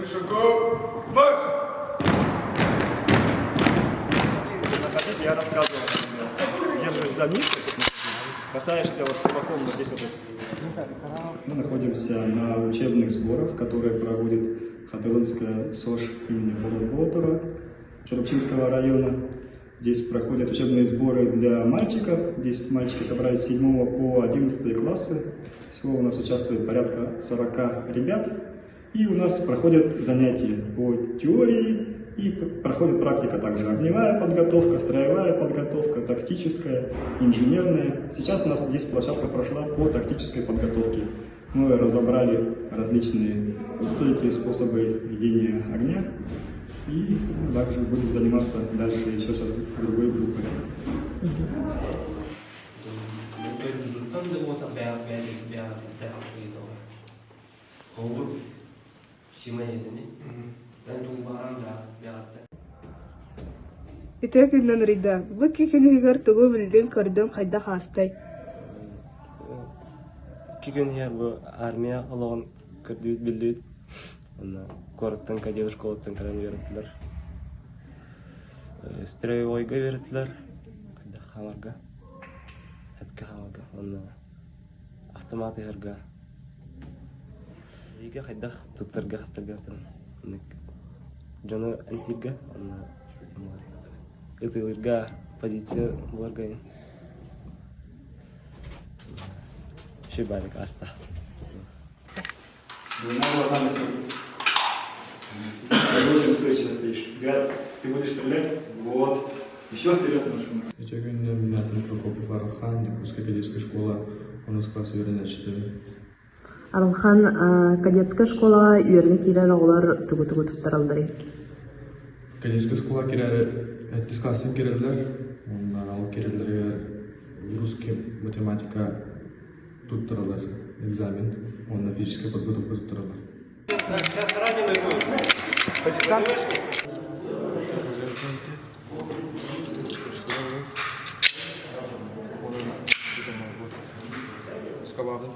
шагов, марш! Я рассказывал, держишь за низ, касаешься вот кулаком вот здесь вот. Мы находимся на учебных сборах, которые проводит Хатылынская СОЖ имени Болотболотова Черепчинского района. Здесь проходят учебные сборы для мальчиков. Здесь мальчики собрались с 7 по 11 классы. Всего у нас участвует порядка 40 ребят. И у нас проходят занятия по теории и проходит практика также. Огневая подготовка, строевая подготовка, тактическая, инженерная. Сейчас у нас здесь площадка прошла по тактической подготовке. Мы разобрали различные устойкие способы ведения огня. И также будем заниматься дальше еще сейчас с другой группой. Итак, иннан рида. Баки кенигер тугу билдин көрдөн хайда хастай. Киген я бу армия алган көрдүт билдит. Аны корттан кадет школаттан каран бердилер. Строевойга бердилер. Кайда хамарга. Хепке хамарга. Аны автомат ярга. Иге кайда туттарга хаттаргатан. Аны жана антига аны этимлар. Этилерга позиция буларга. Шибалик аста. Двумя глазами смотри. Хорошим устойчиво стоишь. Говорят, ты будешь стрелять? Вот. Еще вперед ножку. Меня Прокопов Аралхан, Якутская кадетская школа, у нас класс уверенная 4. Аралхан кадетская школа үйренек кирер оғылар тугу-тугу туттаралдыры. Кадетская школа кирәле, әттіс классын кирәлелер, ондан ал кирәлелерге русский математика туттыралар, экзамен, онда физическая подготовка туттыралар. Скобабын